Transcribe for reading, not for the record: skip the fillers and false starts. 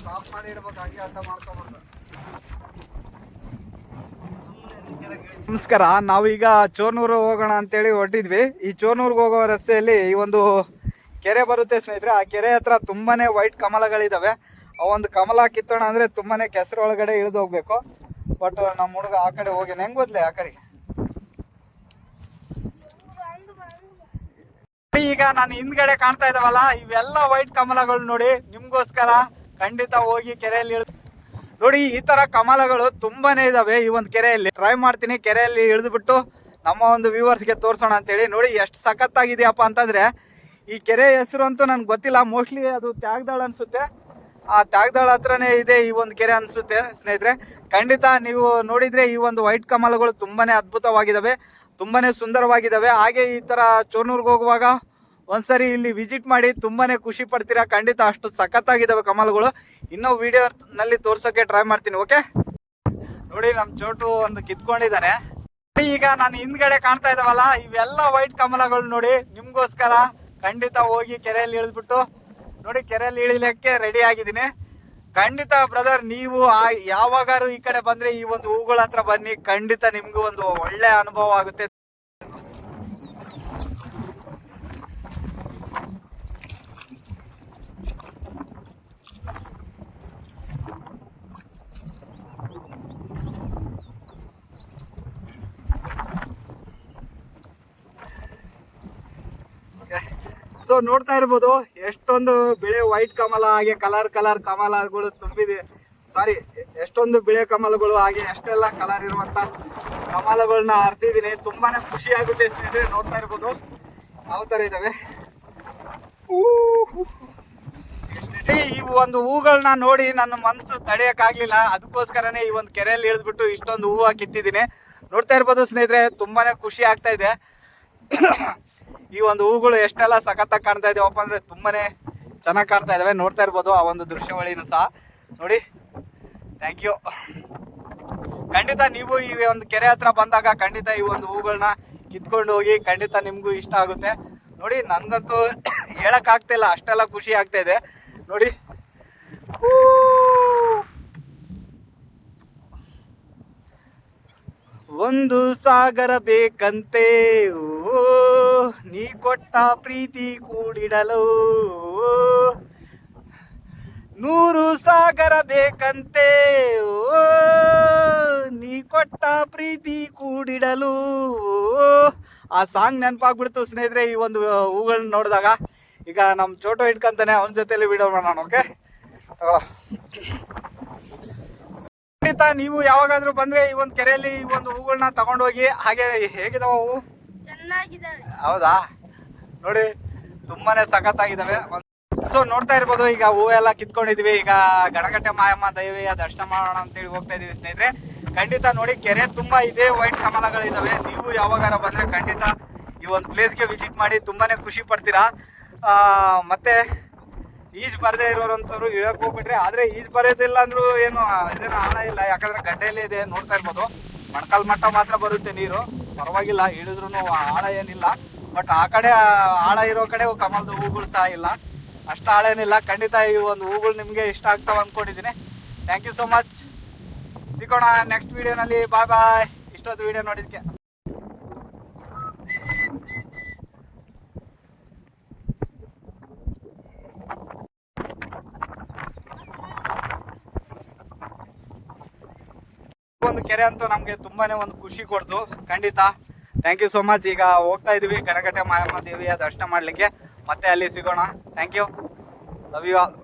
Stop ಮಾಡಿ ಇಡ್ಬೇಕು, ಹಾಗೆ ಅರ್ಥ ಮಾಡ್ಕೊಬಾರ್ದು. ನಮಸ್ಕಾರ, ನಾವೀಗ ಚೋರ್ನೂರು ಹೋಗೋಣ ಅಂತೇಳಿ ಹೊರಟಿದ್ವಿ. ಈ ಚೋರ್ನೂರ್ಗೆ ಹೋಗೋ ರಸ್ತೆಯಲ್ಲಿ ಈ ಒಂದು ಕೆರೆ ಬರುತ್ತೆ ಸ್ನೇಹಿತರೆ. ಆ ಕೆರೆ ಹತ್ರ ತುಂಬಾನೇ ವೈಟ್ ಕಮಲಗಳಿದಾವೆ. ಆ ಒಂದು ಕಮಲ ಕಿತ್ತೋಣ ಅಂದ್ರೆ ತುಂಬಾನೇ ಕೆಸರು ಒಳಗಡೆ ಇಳಿದು ಹೋಗ್ಬೇಕು. ಬಟ್ ನಮ್ಮ ಹುಡುಗ ಆ ಕಡೆ ಹೋಗಿ ಹೆಂಗ್ ಗೊತ್ತಲೆ ಆ ಕಡೆಗೆ. ಈಗ ನಾನು ಹಿಂದ್ಗಡೆ ಕಾಣ್ತಾ ಇದ್ದಾವಲ್ಲ, ಇವೆಲ್ಲ ವೈಟ್ ಕಮಲಗಳು ನೋಡಿ, ನಿಮ್ಗೋಸ್ಕರ ಖಂಡಿತ ಹೋಗಿ ಕೆರೆಯಲ್ಲಿ ಇಳಿದು ನೋಡಿ. ಈ ತರ ಕಮಲಗಳು ತುಂಬಾನೇ ಇದಾವೆ ಈ ಒಂದು ಕೆರೆಯಲ್ಲಿ. ಟ್ರೈ ಮಾಡ್ತೀನಿ ಕೆರೆಯಲ್ಲಿ ಇಳಿದ್ಬಿಟ್ಟು ನಮ್ಮ ಒಂದು ವ್ಯೂವರ್ಸ್ಗೆ ತೋರ್ಸೋಣ ಅಂತೇಳಿ. ನೋಡಿ ಎಷ್ಟು ಸಖತ್ತಾಗಿದೆಯಪ್ಪ ಅಂತಂದ್ರೆ, ಈ ಕೆರೆ ಹೆಸರು ಅಂತೂ ನನ್ಗೆ ಗೊತ್ತಿಲ್ಲ. ಮೋಸ್ಟ್ಲಿ ಅದು ತ್ಯಾಗದಾಳ ಅನ್ಸುತ್ತೆ. ಆ ತ್ಯಾಗದಾಳ ಹತ್ರನೇ ಇದೆ ಈ ಒಂದು ಕೆರೆ ಅನ್ಸುತ್ತೆ ಸ್ನೇಹಿತರೆ. ಖಂಡಿತ ನೀವು ನೋಡಿದ್ರೆ ಈ ಒಂದು ವೈಟ್ ಕಮಲಗಳು ತುಂಬಾನೇ ಅದ್ಭುತವಾಗಿದ್ದಾವೆ, ತುಂಬಾನೇ ಸುಂದರವಾಗಿದ್ದಾವೆ. ಹಾಗೆ ಈ ತರ ಚೋರ್ನೂರ್ಗೆ ಹೋಗುವಾಗ ಒಂದ್ಸರಿ ಇಲ್ಲಿ ವಿಸಿಟ್ ಮಾಡಿ, ತುಂಬಾನೇ ಖುಷಿ ಪಡ್ತೀರಾ. ಖಂಡಿತ ಅಷ್ಟು ಸಖತ್ತಾಗಿದ್ದಾವೆ ಕಮಲಗಳು. ಇನ್ನೂ ವಿಡಿಯೋ ನಲ್ಲಿ ತೋರ್ಸೋಕೆ ಟ್ರೈ ಮಾಡ್ತೀನಿ. ಓಕೆ, ನೋಡಿ ನಮ್ ಚೋಟು ಒಂದು ಕಿತ್ಕೊಂಡಿದ್ದಾನೆ. ಈಗ ನಾನು ಹಿಂದ್ಗಡೆ ಕಾಣ್ತಾ ಇದ್ದಾವಲ್ಲ, ಇವೆಲ್ಲ ವೈಟ್ ಕಮಲಗಳು ನೋಡಿ, ನಿಮ್ಗೋಸ್ಕರ ಖಂಡಿತ ಹೋಗಿ ಕೆರೆಯಲ್ಲಿ ಇಳಿದ್ಬಿಟ್ಟು ನೋಡಿ, ಕೆರೆಯಲ್ಲಿ ಇಳಿಲಿಕ್ಕೆ ರೆಡಿ ಆಗಿದ್ದೀನಿ. ಖಂಡಿತ ಬ್ರದರ್, ನೀವು ಯಾವಾಗಾರು ಈ ಕಡೆ ಬಂದ್ರೆ ಈ ಒಂದು ಹೂಗಳ ಹತ್ರ ಬನ್ನಿ. ಖಂಡಿತ ನಿಮ್ಗೂ ಒಂದು ಒಳ್ಳೆ ಅನುಭವ ಆಗುತ್ತೆ. ಸೊ ನೋಡ್ತಾ ಇರ್ಬೋದು ಎಷ್ಟೊಂದು ಬಿಳೆ ವೈಟ್ ಕಮಲ, ಹಾಗೆ ಕಲರ್ ಕಲರ್ ಕಮಲಗಳು ತುಂಬಿದೆ. ಸಾರಿ, ಎಷ್ಟೊಂದು ಬಿಳೆ ಕಮಲಗಳು, ಹಾಗೆ ಎಷ್ಟೆಲ್ಲ ಕಲರ್ ಇರುವಂತ ಕಮಲಗಳನ್ನ ಹರಿದಿದ್ದೀನಿ. ತುಂಬಾನೇ ಖುಷಿ ಆಗುತ್ತೆ ಸ್ನೇಹಿತರೆ. ನೋಡ್ತಾ ಇರ್ಬೋದು ಯಾವ ತರ ಇದಾವೆ. ಈ ಒಂದು ಹೂಗಳನ್ನ ನೋಡಿ ನನ್ನ ಮನಸ್ಸು ತಡೆಯಕ್ಕಾಗ್ಲಿಲ್ಲ. ಅದಕ್ಕೋಸ್ಕರನೇ ಈ ಒಂದು ಕೆರೆಯಲ್ಲಿ ಇಳಿದ್ಬಿಟ್ಟು ಇಷ್ಟೊಂದು ಹೂವು ಕಿತ್ತಿದ್ದೀನಿ. ನೋಡ್ತಾ ಇರ್ಬೋದು ಸ್ನೇಹಿತರೆ, ತುಂಬಾನೇ ಖುಷಿ ಆಗ್ತಾ ಇದೆ. ಈ ಒಂದು ಹೂಗಳು ಎಷ್ಟೆಲ್ಲ ಸಖತ್ತಾಗಿ ಕಾಣ್ತಾ ಇದಾವಪ್ಪ ಅಂದ್ರೆ ತುಂಬಾನೇ ಚೆನ್ನಾಗಿ ಕಾಣ್ತಾ ಇದಾವೆ. ನೋಡ್ತಾ ಇರ್ಬೋದು ಆ ಒಂದು ದೃಶ್ಯಾವಳಿನೂ ಸಹ ನೋಡಿ. Thank you. ಖಂಡಿತ ನೀವು ಈ ಒಂದು ಕೆರೆ ಹತ್ರ ಬಂದಾಗ ಖಂಡಿತ ಈ ಒಂದು ಹೂಗಳನ್ನ ಕಿತ್ಕೊಂಡು ಹೋಗಿ. ಖಂಡಿತ ನಿಮ್ಗೂ ಇಷ್ಟ ಆಗುತ್ತೆ ನೋಡಿ. ನನ್ಗಂತೂ ಹೇಳಕ್ ಆಗ್ತಾ ಇಲ್ಲ, ಅಷ್ಟೆಲ್ಲ ಖುಷಿ ಆಗ್ತಾ ಇದೆ ನೋಡಿ. ಒಂದು ಸಾಗರ ಬೇಕಂತೆ ಓ, ನೀ ಕೊಟ್ಟ ಪ್ರೀತಿ ಕೂಡಿಡಲು. 100 ಸಾಗರ ಬೇಕಂತೆ ಓ, ನೀ ಕೊಟ್ಟ ಪ್ರೀತಿ ಕೂಡಿಡಲು. ಆ ಸಾಂಗ್ ನೆನಪಾಗ್ಬಿಡ್ತು ಸ್ನೇಹಿತರೆ ಈ ಒಂದು ಹೂಗಳನ್ನ ನೋಡಿದಾಗ. ಈಗ ನಮ್ಮ ಚೋಟೋ ಇಟ್ಕೊಂತಾನೆ, ಅವನ ಜೊತೆಲಿ ವಿಡಿಯೋ ಮಾಡೋಣ. ಓಕೆ, ಖಂಡಿತ ನೀವು ಯಾವಾಗಾದ್ರೂ ಬಂದ್ರೆ ಈ ಒಂದು ಕೆರೆಯಲ್ಲಿ ಈ ಒಂದು ಹೂಗಳನ್ನ ತಗೊಂಡೋಗಿ. ಹಾಗೆ ಹೇಗಿದಾವ ಹೂವು? ಚೆನ್ನಾಗಿದ್ದಾವೆ. ಹೌದಾ, ನೋಡಿ ತುಂಬಾನೇ ಸಖತ್ತಾಗಿದ್ದಾವೆ. ಸೊ ನೋಡ್ತಾ ಇರ್ಬೋದು, ಈಗ ಹೂವೆಲ್ಲ ಕಿತ್ಕೊಂಡಿದ್ವಿ. ಈಗ ಗಣಗಟ್ಟೆ ಮಾಯಮ್ಮ ದೇವಿಯ ದರ್ಶನ ಮಾಡೋಣ ಅಂತೇಳಿ ಹೋಗ್ತಾ ಇದೀವಿ ಸ್ನೇಹಿತರೆ. ಖಂಡಿತ ನೋಡಿ, ಕೆರೆ ತುಂಬಾ ಇದೆ, ವೈಟ್ ಕಮಲಗಳಿದಾವೆ. ನೀವು ಯಾವಾಗಾರ ಬಂದ್ರೆ ಖಂಡಿತ ಈ ಒಂದು ಪ್ಲೇಸ್ಗೆ ವಿಸಿಟ್ ಮಾಡಿ, ತುಂಬಾನೇ ಖುಷಿ ಪಡ್ತೀರಾ. ಮತ್ತೆ ಈಜ್ ಬರದೇ ಇರೋರಂಥವ್ರು ಇಳಕ್ ಹೋಗ್ಬಿಟ್ರೆ, ಆದ್ರೆ ಈಜ್ ಬರೋದಿಲ್ಲ ಅಂದ್ರೂ ಏನು ಇದೇನು ಆಳ ಇಲ್ಲ, ಯಾಕಂದ್ರೆ ಗಡ್ಡೆಯಲ್ಲಿ ಇದೆ. ನೋಡ್ತಾ ಇರ್ಬೋದು ಮೊಣಕಾಲ್ ಮಟ್ಟ ಮಾತ್ರ ಬರುತ್ತೆ ನೀರು, ಪರವಾಗಿಲ್ಲ, ಇಳಿದ್ರು ಆಳ ಏನಿಲ್ಲ. ಬಟ್ ಆ ಕಡೆ ಆಳ ಇರೋ ಕಡೆ ಕಮಲದ ಹೂಗಳು ಸಹ ಇಲ್ಲ, ಅಷ್ಟು ಆಳ ಏನಿಲ್ಲ. ಖಂಡಿತ ಈ ಒಂದು ಹೂಗಳು ನಿಮಗೆ ಇಷ್ಟ ಆಗ್ತಾವ ಅಂದ್ಕೊಂಡಿದ್ದೀನಿ. Thank you so much. ಸಿಗೋಣ ನೆಕ್ಸ್ಟ್ ವಿಡಿಯೋನಲ್ಲಿ. ಬಾಯ್ ಬಾಯ್. ಇಷ್ಟೊತ್ತು ವಿಡಿಯೋ ನೋಡಿದ್ಕೆ. ಒಂದು ಕೆರೆ ಅಂತೂ ನಮಗೆ ತುಂಬಾನೇ ಒಂದು ಖುಷಿ ಕೊಡ್ತು. ಖಂಡಿತ ಥ್ಯಾಂಕ್ ಯು ಸೋ ಮಚ್. ಈಗ ಹೋಗ್ತಾ ಇದೀವಿ ಗಣಗಟ್ಟೆ ಮಾಯಮ್ಮ ದೇವಿಯ ದರ್ಶನ ಮಾಡ್ಲಿಕ್ಕೆ. ಮತ್ತೆ ಅಲ್ಲಿ ಸಿಗೋಣ. Thank you. Love you all.